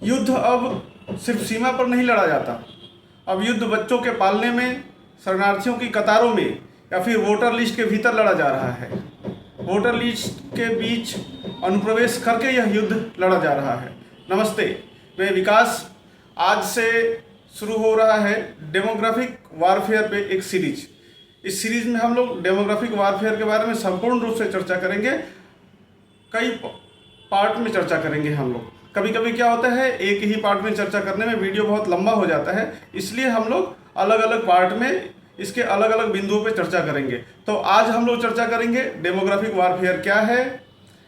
युद्ध अब सिर्फ सीमा पर नहीं लड़ा जाता, अब युद्ध बच्चों के पालने में, शरणार्थियों की कतारों में या फिर वोटर लिस्ट के भीतर लड़ा जा रहा है। वोटर लिस्ट के बीच अनुप्रवेश करके यह युद्ध लड़ा जा रहा है। नमस्ते, मैं विकास। आज से शुरू हो रहा है डेमोग्राफिक वारफेयर पे एक सीरीज। इस सीरीज में हम लोग डेमोग्राफिक वारफेयर के बारे में संपूर्ण रूप से चर्चा करेंगे। कई पार्ट में चर्चा करेंगे हम लोग। कभी कभी क्या होता है, एक ही पार्ट में चर्चा करने में वीडियो बहुत लंबा हो जाता है, इसलिए हम लोग अलग अलग पार्ट में इसके अलग अलग बिंदुओं पे चर्चा करेंगे। तो आज हम लोग चर्चा करेंगे डेमोग्राफिक वारफेयर क्या है,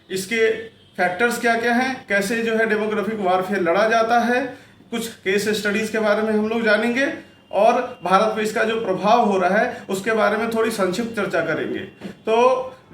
इसके फैक्टर्स क्या क्या हैं, कैसे जो है डेमोग्राफिक वारफेयर लड़ा जाता है, कुछ केस स्टडीज़ के बारे में हम लोग जानेंगे और भारत पे इसका जो प्रभाव हो रहा है उसके बारे में थोड़ी संक्षिप्त चर्चा करेंगे। तो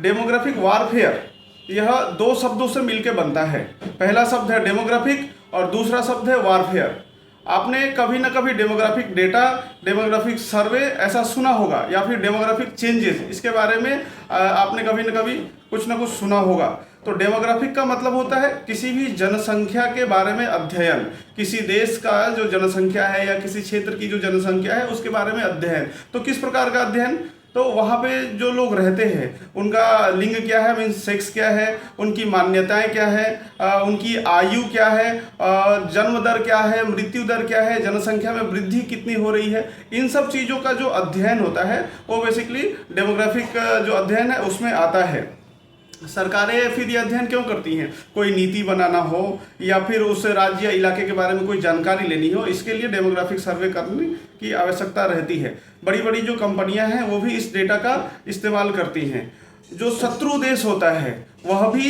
डेमोग्राफिक वारफेयर यह दो शब्दों से मिलकर बनता है। पहला शब्द है डेमोग्राफिक और दूसरा शब्द है वारफेयर। आपने कभी ना कभी डेमोग्राफिक डेटा, डेमोग्राफिक सर्वे ऐसा सुना होगा, या फिर डेमोग्राफिक चेंजेस, इसके बारे में आपने कभी ना कभी कुछ ना कुछ सुना होगा। तो डेमोग्राफिक का मतलब होता है किसी भी जनसंख्या के बारे में अध्ययन, किसी देश का जो जनसंख्या है या किसी क्षेत्र की जो जनसंख्या है उसके बारे में अध्ययन। तो किस प्रकार का अध्ययन, तो वहाँ पे जो लोग रहते हैं उनका लिंग क्या है, मीन्स सेक्स क्या है, उनकी मान्यताएं क्या है, उनकी आयु क्या है, जन्म दर क्या है, मृत्यु दर क्या है, जनसंख्या में वृद्धि कितनी हो रही है, इन सब चीज़ों का जो अध्ययन होता है वो बेसिकली डेमोग्राफिक जो अध्ययन है उसमें आता है। सरकारें फिर ये अध्ययन क्यों करती हैं, कोई नीति बनाना हो या फिर उस राज्य या इलाके के बारे में कोई जानकारी लेनी हो, इसके लिए डेमोग्राफिक सर्वे करने की आवश्यकता रहती है। बड़ी बड़ी जो कंपनियां हैं वो भी इस डेटा का इस्तेमाल करती हैं। जो शत्रु देश होता है वह भी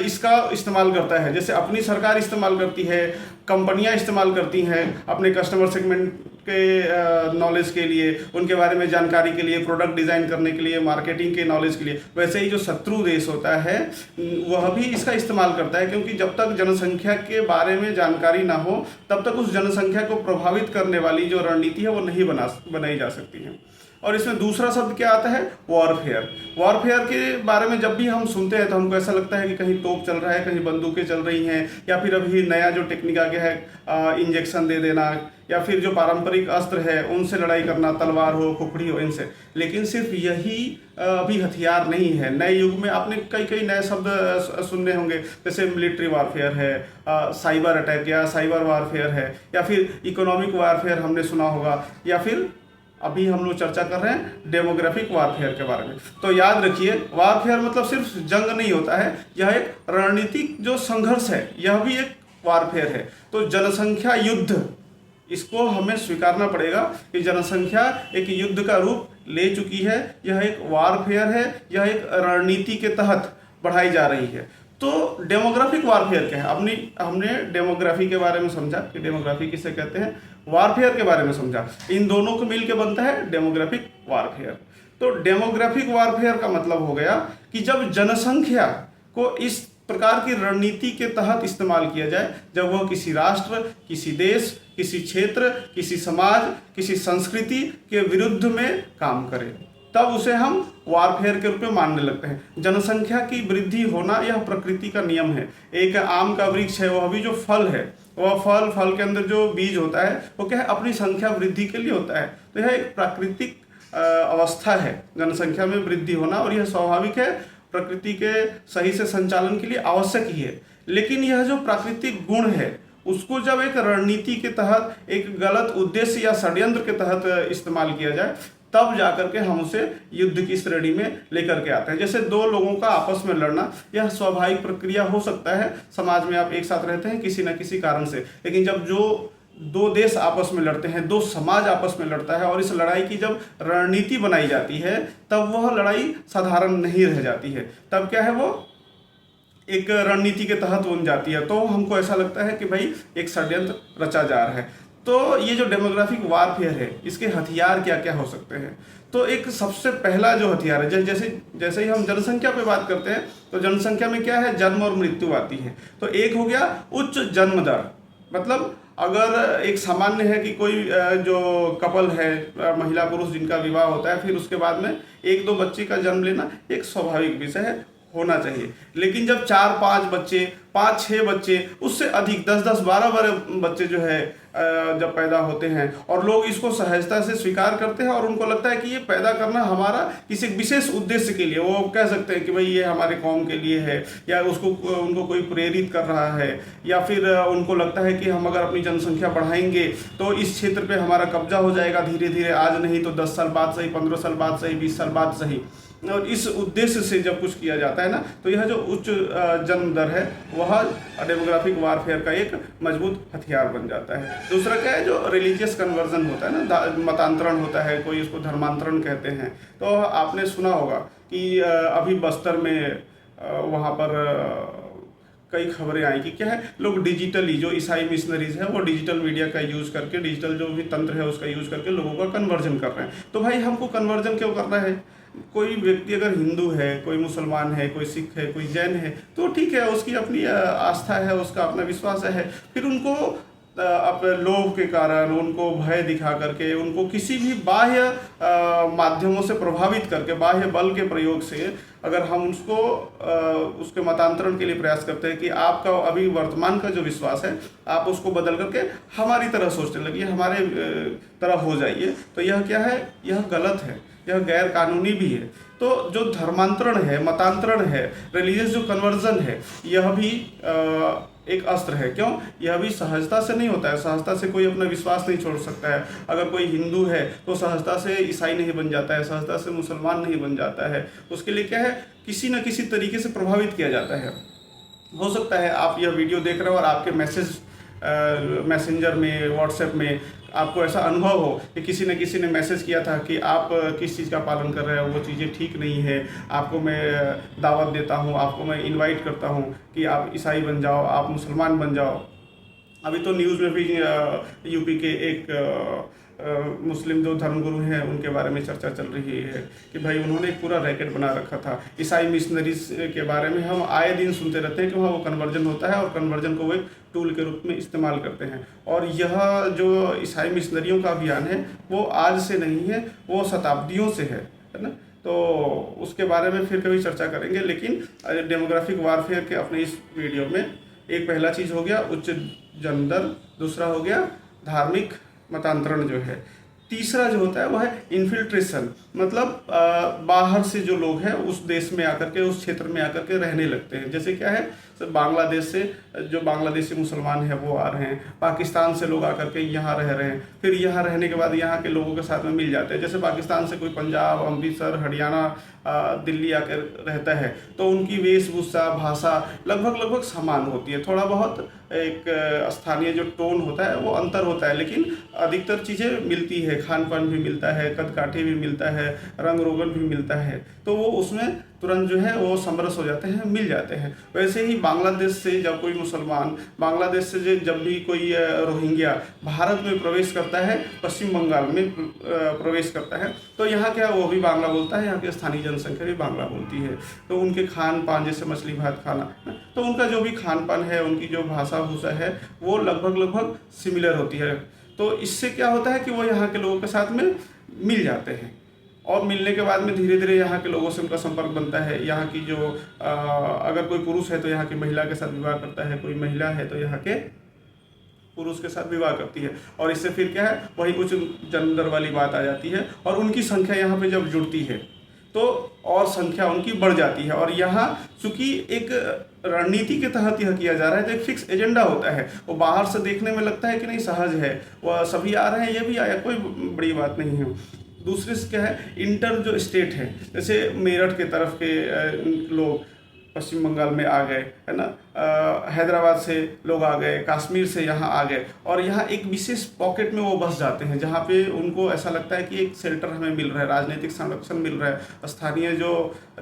इसका इस्तेमाल करता है। जैसे अपनी सरकार इस्तेमाल करती है, कंपनियां इस्तेमाल करती हैं अपने कस्टमर सेगमेंट के नॉलेज के लिए, उनके बारे में जानकारी के लिए, प्रोडक्ट डिज़ाइन करने के लिए, मार्केटिंग के नॉलेज के लिए। वैसे ही जो शत्रु देश होता है वह भी इसका इस्तेमाल करता है, क्योंकि जब तक जनसंख्या के बारे में जानकारी ना हो तब तक उस जनसंख्या को प्रभावित करने वाली जो रणनीति है वो नहीं बनाई जा सकती है। और इसमें दूसरा शब्द क्या आता है, वॉरफेयर। वॉरफेयर के बारे में जब भी हम सुनते हैं तो हमको ऐसा लगता है कि कहीं तोप चल रहा है, कहीं बंदूकें चल रही हैं, या फिर अभी नया जो टेक्निक आ गया है इंजेक्शन दे देना, या फिर जो पारंपरिक अस्त्र है उनसे लड़ाई करना, तलवार हो, खुखड़ी हो, इनसे। लेकिन सिर्फ यही अभी हथियार नहीं है। नए युग में आपने कई कई नए शब्द सुनने होंगे, जैसे मिलिट्री वारफेयर है, साइबर अटैक या साइबर वारफेयर है, या फिर इकोनॉमिक वारफेयर हमने सुना होगा, या फिर अभी हम लोग चर्चा कर रहे हैं डेमोग्राफिक वारफेयर के बारे में। तो याद रखिए, वारफेयर मतलब सिर्फ जंग नहीं होता है, यह एक रणनीतिक जो संघर्ष है यह भी एक वारफेयर है। तो जनसंख्या युद्ध, इसको हमें स्वीकारना पड़ेगा कि जनसंख्या एक युद्ध का रूप ले चुकी है, यह एक वारफेयर है, यह एक रणनीति के तहत बढ़ाई जा रही है। तो डेमोग्राफिक वारफेयर क्या है, हमने डेमोग्राफी के बारे में समझा कि डेमोग्राफी किसे कहते हैं, वारफेयर के बारे में समझा, इन दोनों को मिलकर बनता है डेमोग्राफिक वारफेयर। तो डेमोग्राफिक वारफेयर का मतलब हो गया कि जब जनसंख्या को इस प्रकार की रणनीति के तहत इस्तेमाल किया जाए, जब वह किसी राष्ट्र, किसी देश, किसी क्षेत्र, किसी समाज, किसी संस्कृति के विरुद्ध में काम करे, तब उसे हम वारफेयर के रूप में मानने लगते हैं। जनसंख्या की वृद्धि होना यह प्रकृति का नियम है। एक आम का वृक्ष है, वह भी जो फल है, वह फल के अंदर जो बीज होता है वो क्या है, अपनी संख्या वृद्धि के लिए होता है। तो यह एक प्राकृतिक अवस्था है जनसंख्या में वृद्धि होना, और यह स्वाभाविक है, प्रकृति के सही से संचालन के लिए आवश्यक ही है। लेकिन यह जो प्राकृतिक गुण है उसको जब एक रणनीति के तहत, एक गलत उद्देश्य या षड्यंत्र के तहत इस्तेमाल किया जाए, तब जाकर के हम उसे युद्ध की श्रेणी में लेकर के आते हैं। जैसे दो लोगों का आपस में लड़ना, यह स्वाभाविक प्रक्रिया हो सकता है, समाज में आप एक साथ रहते हैं किसी न किसी कारण से। लेकिन जब जो दो देश आपस में लड़ते हैं, दो समाज आपस में लड़ता है, और इस लड़ाई की जब रणनीति बनाई जाती है, तब वह लड़ाई साधारण नहीं रह जाती है। तब क्या है, वो एक रणनीति के तहत बन जाती है। तो हमको ऐसा लगता है कि भाई एक षड्यंत्र रचा जा रहा है। तो ये जो डेमोग्राफिक वारफेयर है, इसके हथियार क्या क्या हो सकते हैं। तो एक सबसे पहला जो हथियार है, जैसे ही हम जनसंख्या पे बात करते हैं तो जनसंख्या में क्या है, जन्म और मृत्यु आती है। तो एक हो गया उच्च जन्म दर, मतलब अगर एक सामान्य है कि कोई जो कपल है, महिला पुरुष जिनका विवाह होता है, फिर उसके बाद में एक दो बच्चे का जन्म लेना एक स्वाभाविक विषय है, होना चाहिए। लेकिन जब 4-5 बच्चे, 5-6 बच्चे, उससे अधिक 10-10, 12-12 बच्चे जो है जब पैदा होते हैं और लोग इसको सहजता से स्वीकार करते हैं और उनको लगता है कि ये पैदा करना हमारा किसी विशेष उद्देश्य के लिए, वो कह सकते हैं कि भाई ये हमारे कौम के लिए है, या उसको उनको कोई प्रेरित कर रहा है, या फिर उनको लगता है कि हम अगर अपनी जनसंख्या बढ़ाएंगे तो इस क्षेत्र पे हमारा कब्जा हो जाएगा धीरे धीरे, आज नहीं तो 10 साल बाद सही, 15 साल बाद सही, 20 साल बाद सही। और इस उद्देश्य से जब कुछ किया जाता है ना, तो यह जो उच्च जन्म दर है वह डेमोग्राफिक वारफेयर का एक मजबूत हथियार बन जाता है। दूसरा क्या है, जो रिलीजियस कन्वर्जन होता है ना, मतांतरण होता है, कोई इसको धर्मांतरण कहते हैं। तो आपने सुना होगा कि अभी बस्तर में वहाँ पर कई खबरें आई कि क्या है, लोग डिजिटली, जो ईसाई मिशनरीज है वो डिजिटल मीडिया का यूज़ करके, डिजिटल जो भी तंत्र है उसका यूज़ करके लोगों का कन्वर्जन कर रहे हैं। तो भाई हमको कन्वर्जन क्यों करना है? कोई व्यक्ति अगर हिंदू है, कोई मुसलमान है, कोई सिख है, कोई जैन है, तो ठीक है, उसकी अपनी आस्था है, उसका अपना विश्वास है। फिर उनको अपने लोभ के कारण, उनको भय दिखा करके, उनको किसी भी बाह्य माध्यमों से प्रभावित करके, बाह्य बल के प्रयोग से अगर हम उसको उसके मतांतरण के लिए प्रयास करते हैं कि आपका अभी वर्तमान का जो विश्वास है आप उसको बदल करके हमारी तरह सोचने लगिए, हमारे तरह हो जाइए, तो यह क्या है, यह गलत है, यह गैर कानूनी भी है। तो जो धर्मांतरण है, मतांतरण है, रिलीजियस जो कन्वर्जन है, यह भी एक अस्त्र है। क्यों? यह भी सहजता से नहीं होता है, सहजता से कोई अपना विश्वास नहीं छोड़ सकता है। अगर कोई हिंदू है तो सहजता से ईसाई नहीं बन जाता है, सहजता से मुसलमान नहीं बन जाता है। उसके लिए क्या है, किसी न किसी तरीके से प्रभावित किया जाता है। हो सकता है आप यह वीडियो देख रहे हो और आपके मैसेंजर में, व्हाट्सएप में आपको ऐसा अनुभव हो कि किसी न किसी ने मैसेज किया था कि आप किस चीज़ का पालन कर रहे हो, वो चीज़ें ठीक नहीं है, आपको मैं दावत देता हूँ, आपको मैं इनवाइट करता हूँ कि आप ईसाई बन जाओ, आप मुसलमान बन जाओ। अभी तो न्यूज़ में भी यूपी के एक मुस्लिम जो धर्मगुरु हैं उनके बारे में चर्चा चल रही है कि भाई उन्होंने एक पूरा रैकेट बना रखा था। ईसाई मिशनरीज के बारे में हम आए दिन सुनते रहते हैं कि वहाँ वो कन्वर्जन होता है और कन्वर्जन को वो एक टूल के रूप में इस्तेमाल करते हैं। और यह जो ईसाई मिशनरियों का अभियान है वो आज से नहीं है, वो शताब्दियों से है ना। तो उसके बारे में फिर कभी चर्चा करेंगे। लेकिन डेमोग्राफिक वारफेयर के अपने इस वीडियो में एक पहला चीज़ हो गया उच्च जन्म दर, दूसरा हो गया धार्मिक मतांतरण जो है, तीसरा जो होता है वह है इन्फिल्ट्रेशन, मतलब बाहर से जो लोग हैं उस देश में आकर के, उस क्षेत्र में आकर के रहने लगते हैं। जैसे क्या है, बांग्लादेश से जो बांग्लादेशी मुसलमान हैं वो आ रहे हैं, पाकिस्तान से लोग आकर के यहाँ रह रहे हैं, फिर यहाँ रहने के बाद यहाँ के लोगों के साथ में मिल जाते हैं। जैसे पाकिस्तान से कोई पंजाब, अमृतसर, हरियाणा, दिल्ली आकर रहता है तो उनकी वेशभूषा, भाषा लगभग समान होती है। थोड़ा बहुत एक स्थानीय जो टोन होता है वो अंतर होता है, लेकिन अधिकतर चीज़ें मिलती है, खान पान भी मिलता है, कद काठी भी मिलता है, रंग रोगन भी मिलता है, तो वो उसमें तुरंत जो है वो समरस हो जाते हैं, मिल जाते हैं। वैसे ही बांग्लादेश से जब कोई मुसलमान, बांग्लादेश से जब भी कोई रोहिंग्या भारत में प्रवेश करता है, पश्चिम बंगाल में प्रवेश करता है, तो यहाँ क्या वो भी बांग्ला बोलता है, यहाँ की स्थानीय जनसंख्या भी बांग्ला बोलती है। तो उनके खान पान, जैसे मछली भात खाना, तो उनका जो भी खान पान है, उनकी जो भाषा भूषा है वो लगभग सिमिलर होती है। तो इससे क्या होता है कि वो यहाँ के लोगों के साथ में मिल जाते हैं और मिलने के बाद में धीरे धीरे यहाँ के लोगों से उनका संपर्क बनता है। यहाँ की जो अगर कोई पुरुष है तो यहाँ की महिला के साथ विवाह करता है, कोई महिला है तो यहाँ के पुरुष के साथ विवाह करती है, और इससे फिर क्या है, वही कुछ जन्म दर वाली बात आ जाती है और उनकी संख्या यहाँ पे जब जुड़ती है तो और संख्या उनकी बढ़ जाती है। और यहाँ चूंकि एक रणनीति के तहत यह किया जा रहा है तो एक फिक्स एजेंडा होता है। वो बाहर से देखने में लगता है कि नहीं सहज है, वह सभी आ रहे हैं, ये भी आया, कोई बड़ी बात नहीं है। दूसरे से क्या है, इंटर जो स्टेट है, जैसे मेरठ के तरफ के लोग पश्चिम बंगाल में आ गए, है ना, हैदराबाद से लोग आ गए, कश्मीर से यहाँ आ गए, और यहाँ एक विशेष पॉकेट में वो बस जाते हैं जहाँ पे उनको ऐसा लगता है कि एक शेल्टर हमें मिल रहा है, राजनीतिक संरक्षण मिल रहा है, स्थानीय जो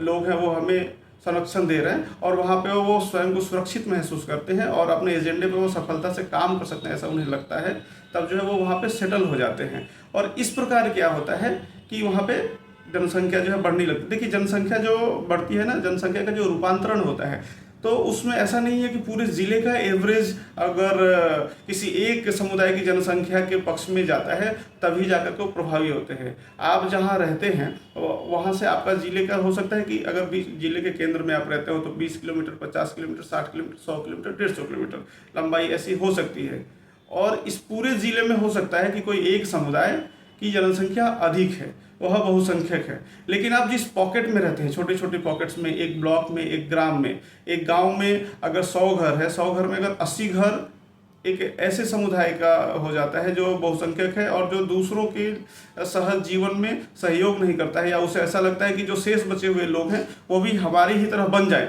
लोग हैं वो हमें संरक्षण दे रहे हैं, और वहाँ पे वो स्वयं को सुरक्षित महसूस करते हैं और अपने एजेंडे पे वो सफलता से काम कर सकते हैं, ऐसा उन्हें लगता है। तब जो है वो वहाँ पे सेटल हो जाते हैं। और इस प्रकार क्या होता है कि वहाँ पे जनसंख्या जो है बढ़ने लगती है। देखिए जनसंख्या जो बढ़ती है ना, जनसंख्या का जो रूपांतरण होता है, तो उसमें ऐसा नहीं है कि पूरे ज़िले का एवरेज अगर किसी एक समुदाय की जनसंख्या के पक्ष में जाता है तभी जाकर के वो प्रभावी होते हैं। आप जहाँ रहते हैं वहाँ से आपका ज़िले का हो सकता है कि अगर ज़िले के केंद्र में आप रहते हो तो 20 kilometre, 50 kilometre, 60 kilometre, 100 kilometre, 150 kilometre लंबाई ऐसी हो सकती है। और इस पूरे ज़िले में हो सकता है कि कोई एक समुदाय की जनसंख्या अधिक है, वह बहुसंख्यक है। लेकिन आप जिस पॉकेट में रहते हैं, छोटे छोटे पॉकेट्स में, एक ब्लॉक में, एक ग्राम में, एक गांव में अगर 100 घर है, 100 घर में अगर 80 घर एक ऐसे समुदाय का हो जाता है जो बहुसंख्यक है और जो दूसरों के सहज जीवन में सहयोग नहीं करता है, या उसे ऐसा लगता है कि जो शेष बचे हुए लोग हैं वो भी हमारी ही तरह बन जाए,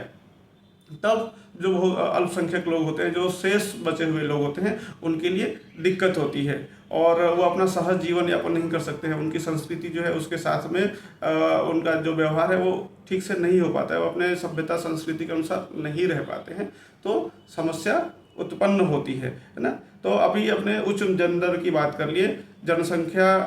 तब जो अल्पसंख्यक लोग होते हैं, जो शेष बचे हुए लोग होते हैं, उनके लिए दिक्कत होती है और वो अपना सहज जीवन यापन नहीं कर सकते हैं। उनकी संस्कृति जो है उसके साथ में उनका जो व्यवहार है वो ठीक से नहीं हो पाता है, वो अपने सभ्यता संस्कृति के अनुसार नहीं रह पाते हैं, तो समस्या उत्पन्न होती है ना। तो अभी अपने उच्च जन दर की बात कर लिए, जनसंख्या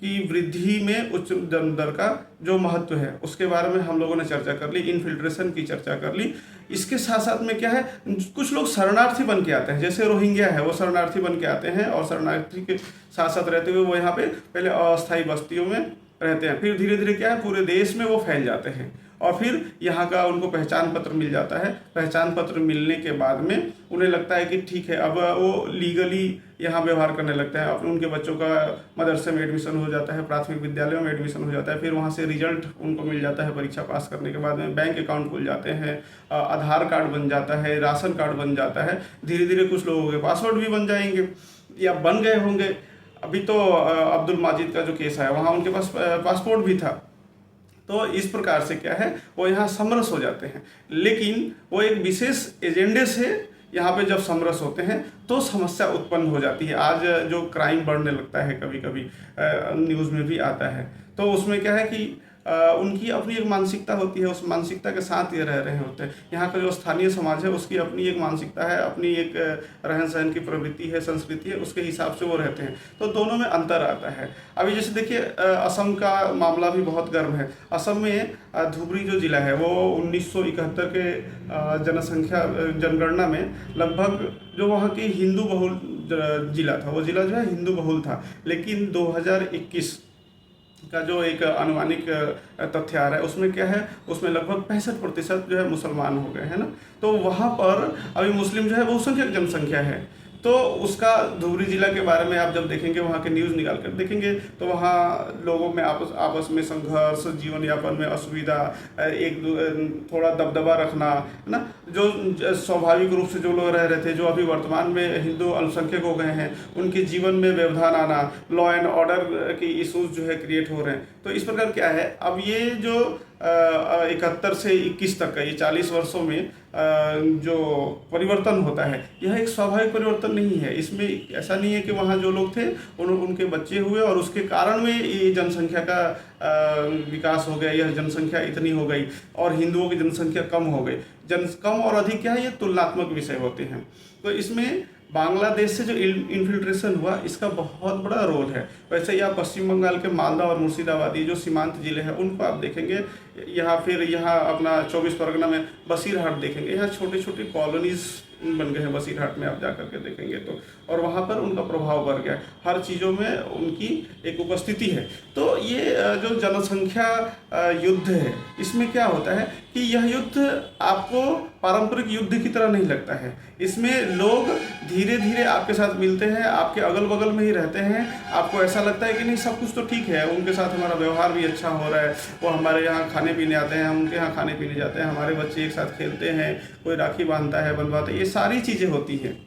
की वृद्धि में उच्च जन दर का जो महत्व है उसके बारे में हम लोगों ने चर्चा कर ली, इन्फिल्ट्रेशन की चर्चा कर ली। इसके साथ साथ में क्या है, कुछ लोग शरणार्थी बन के आते हैं, जैसे रोहिंग्या है वो शरणार्थी बन के आते हैं और शरणार्थी के साथ साथ रहते हुए वो यहाँ पे पहले अस्थायी बस्तियों में रहते हैं, फिर धीरे धीरे क्या है पूरे देश में वो फैल जाते हैं और फिर यहाँ का उनको पहचान पत्र मिल जाता है। पहचान पत्र मिलने के बाद में उन्हें लगता है कि ठीक है, अब वो लीगली यहाँ व्यवहार करने लगते हैं। अब उनके बच्चों का मदरसे में एडमिशन हो जाता है, प्राथमिक विद्यालयों में एडमिशन हो जाता है, फिर वहाँ से रिजल्ट उनको मिल जाता है परीक्षा पास करने के बाद में, बैंक अकाउंट खुल जाते हैं, आधार कार्ड बन जाता है, राशन कार्ड बन जाता है, धीरे धीरे कुछ लोगों के पासवर्ड भी बन जाएंगे या बन गए होंगे। अभी तो अब्दुल माजिद का जो केस है वहाँ उनके पास पासपोर्ट भी था। तो इस प्रकार से क्या है वो यहाँ समरस हो जाते हैं, लेकिन वो एक विशेष एजेंडे से यहाँ पे जब समरस होते हैं तो समस्या उत्पन्न हो जाती है। आज जो क्राइम बढ़ने लगता है कभी कभी न्यूज़ में भी आता है, तो उसमें क्या है कि उनकी अपनी एक मानसिकता होती है, उस मानसिकता के साथ ये रह रहे होते हैं। यहाँ का जो स्थानीय समाज है उसकी अपनी एक मानसिकता है, अपनी एक रहन सहन की प्रवृत्ति है, संस्कृति है, उसके हिसाब से वो रहते हैं, तो दोनों में अंतर आता है। अभी जैसे देखिए असम का मामला भी बहुत गर्म है। असम में धुबरी जो जिला है वो 1971 के जनसंख्या जनगणना में लगभग जो वहाँ की हिंदू बहुल जिला था, वो जिला जो है हिंदू बहुल था, लेकिन 2021 का जो एक अनुमानिक तथ्य आ रहा है उसमें क्या है, उसमें लगभग 65% जो है मुसलमान हो गए हैं ना। तो वहाँ पर अभी मुस्लिम जो है बहुसंख्यक जनसंख्या है। तो उसका धुबरी जिला के बारे में आप जब देखेंगे, वहाँ के न्यूज़ निकाल कर देखेंगे, तो वहाँ लोगों में आपस में संघर्ष, जीवन यापन में असुविधा, एक थोड़ा दबदबा रखना है ना, जो स्वाभाविक रूप से जो लोग रह रहे थे, जो अभी वर्तमान में हिंदू अल्पसंख्यक हो गए हैं, उनके जीवन में व्यवधान आना, लॉ एंड ऑर्डर की इशूज़ जो है क्रिएट हो रहे हैं। तो इस प्रकार क्या है, अब ये जो 71 से 21 तक का ये 40 वर्षों में जो परिवर्तन होता है, यह एक स्वाभाविक परिवर्तन नहीं है। इसमें ऐसा नहीं है कि वहाँ जो लोग थे उनके बच्चे हुए और उसके कारण में ये जनसंख्या का विकास हो गया, यह जनसंख्या इतनी हो गई और हिंदुओं की जनसंख्या कम हो गई। कम और अधिक क्या है, ये तुलनात्मक विषय होते हैं। तो इसमें बांग्लादेश से जो इन्फिल्ट्रेशन हुआ इसका बहुत बड़ा रोल है। वैसे ही आप पश्चिम बंगाल के मालदा और मुर्शिदाबाद, ये जो सीमांत जिले हैं, उनको आप देखेंगे, यहाँ फिर यहाँ अपना 24 परगना में बसीरहाट देखेंगे, यहाँ छोटे छोटे कॉलोनीज बन गए हैं बसीरहाट में, आप जा करके देखेंगे तो, और वहाँ पर उनका प्रभाव बढ़ गया, हर चीज़ों में उनकी एक उपस्थिति है। तो ये जो जनसंख्या युद्ध है, इसमें क्या होता है कि यह युद्ध आपको पारंपरिक युद्ध की तरह नहीं लगता है। इसमें लोग धीरे धीरे आपके साथ मिलते हैं, आपके अगल बगल में ही रहते हैं, आपको ऐसा लगता है कि नहीं सब कुछ तो ठीक है, उनके साथ हमारा व्यवहार भी अच्छा हो रहा है, वो हमारे यहाँ खाने पीने आते हैं, हम उनके यहाँ खाने पीने जाते हैं, हमारे बच्चे एक साथ खेलते हैं, कोई राखी बांधता है, बंधवाता है, ये सारी चीज़ें होती हैं।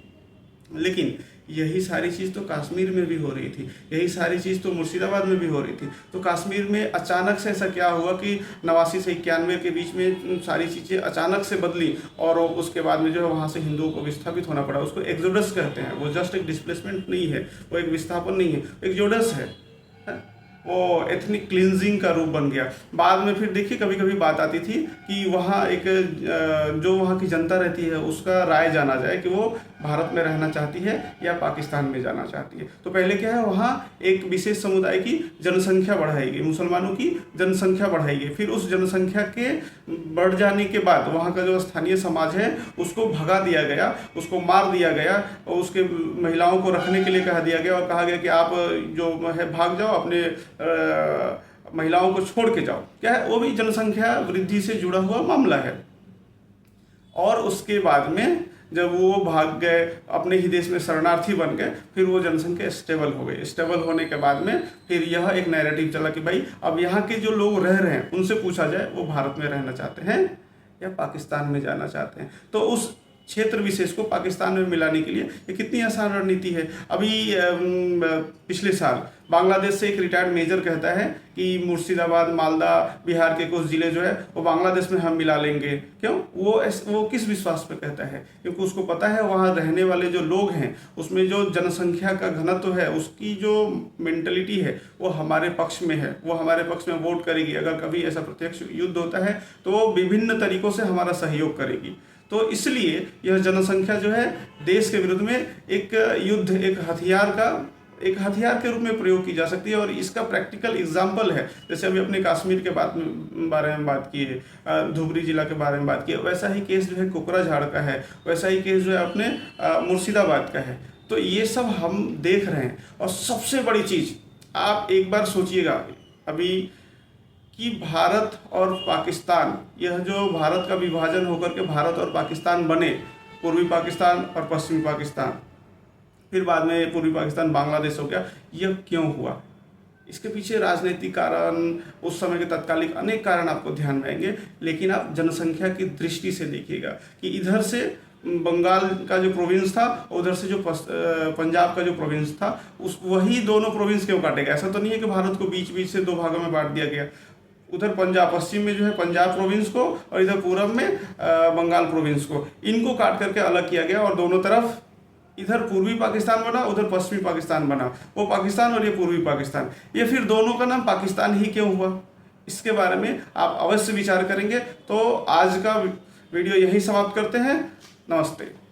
लेकिन यही सारी चीज़ तो कश्मीर में भी हो रही थी, यही सारी चीज़ तो मुर्शिदाबाद में भी हो रही थी। तो कश्मीर में अचानक से ऐसा क्या हुआ कि 89 से 91 के बीच में सारी चीज़ें अचानक से बदली और उसके बाद में जो है वहाँ से हिंदुओं को विस्थापित होना पड़ा। उसको एक्सोडस कहते हैं, वो जस्ट एक डिस्प्लेसमेंट नहीं है, वो एक विस्थापन नहीं है, एक्सोडस है। वो एथनिक क्लिनजिंग का रूप बन गया। बाद में फिर देखिए कभी कभी बात आती थी कि वहाँ एक जो वहाँ की जनता रहती है उसका राय जाना जाए कि वो भारत में रहना चाहती है या पाकिस्तान में जाना चाहती है। तो पहले क्या है, वहाँ एक विशेष समुदाय की जनसंख्या बढ़ाई गई, मुसलमानों की जनसंख्या बढ़ाई गई। फिर उस जनसंख्या के बढ़ जाने के बाद वहाँ का जो स्थानीय समाज है उसको भगा दिया गया, उसको मार दिया गया और उसके महिलाओं को रखने के लिए कहा दिया गया और कहा गया कि आप जो है भाग जाओ, अपने महिलाओं को छोड़ के जाओ। क्या है, वो भी जनसंख्या वृद्धि से जुड़ा हुआ मामला है। और उसके बाद में जब वो भाग गए, अपने ही देश में शरणार्थी बन गए, फिर वो जनसंख्या स्टेबल हो गई। स्टेबल होने के बाद में फिर यह एक नैरेटिव चला कि भाई अब यहाँ के जो लोग रह रहे हैं उनसे पूछा जाए वो भारत में रहना चाहते हैं या पाकिस्तान में जाना चाहते हैं। तो उस क्षेत्र विशेष को पाकिस्तान में मिलाने के लिए ये कितनी आसान रणनीति है। अभी पिछले साल बांग्लादेश से एक रिटायर्ड मेजर कहता है कि मुर्शिदाबाद, मालदा, बिहार के कुछ ज़िले जो है वो बांग्लादेश में हम मिला लेंगे। क्यों? वो किस विश्वास पे कहता है? क्योंकि उसको पता है वहाँ रहने वाले जो लोग हैं उसमें जो जनसंख्या का घनत्व है, उसकी जो मेंटलिटी है वो हमारे पक्ष में है, वो हमारे पक्ष में वोट करेगी। अगर कभी ऐसा प्रत्यक्ष युद्ध होता है तो वो विभिन्न तरीक़ों से हमारा सहयोग करेगी। तो इसलिए यह जनसंख्या जो है देश के विरुद्ध में एक युद्ध, एक हथियार के रूप में प्रयोग की जा सकती है। और इसका प्रैक्टिकल एग्जाम्पल है, जैसे अभी अपने कश्मीर के बारे में बात की है, धुबरी जिला के बारे में बात की है, वैसा ही केस जो है कोकराझाड़ का है, वैसा ही केस जो है अपने मुर्शिदाबाद का है। तो ये सब हम देख रहे हैं। और सबसे बड़ी चीज़ आप एक बार सोचिएगा अभी कि भारत और पाकिस्तान, यह जो भारत का विभाजन होकर के भारत और पाकिस्तान बने, पूर्वी पाकिस्तान और पश्चिमी पाकिस्तान, फिर बाद में पूर्वी पाकिस्तान बांग्लादेश हो गया, यह क्यों हुआ? इसके पीछे राजनीतिक कारण, उस समय के तत्कालिक अनेक कारण आपको ध्यान में आएंगे। लेकिन आप जनसंख्या की दृष्टि से देखिएगा कि इधर से बंगाल का जो प्रोविंस था, उधर से जो पंजाब का जो प्रोविंस था, वही दोनों प्रोविंस क्यों काटे गए? ऐसा तो नहीं है कि भारत को बीच बीच से दो भागों में बांट दिया गया। उधर पंजाब, पश्चिम में जो है पंजाब प्रोविंस को और इधर पूरब में बंगाल प्रोविंस को, इनको काट करके अलग किया गया और दोनों तरफ इधर पूर्वी पाकिस्तान बना, उधर पश्चिमी पाकिस्तान बना। वो पाकिस्तान और ये पूर्वी पाकिस्तान, ये फिर दोनों का नाम पाकिस्तान ही क्यों हुआ? इसके बारे में आप अवश्य विचार करेंगे। तो आज का वीडियो यही समाप्त करते हैं। नमस्ते।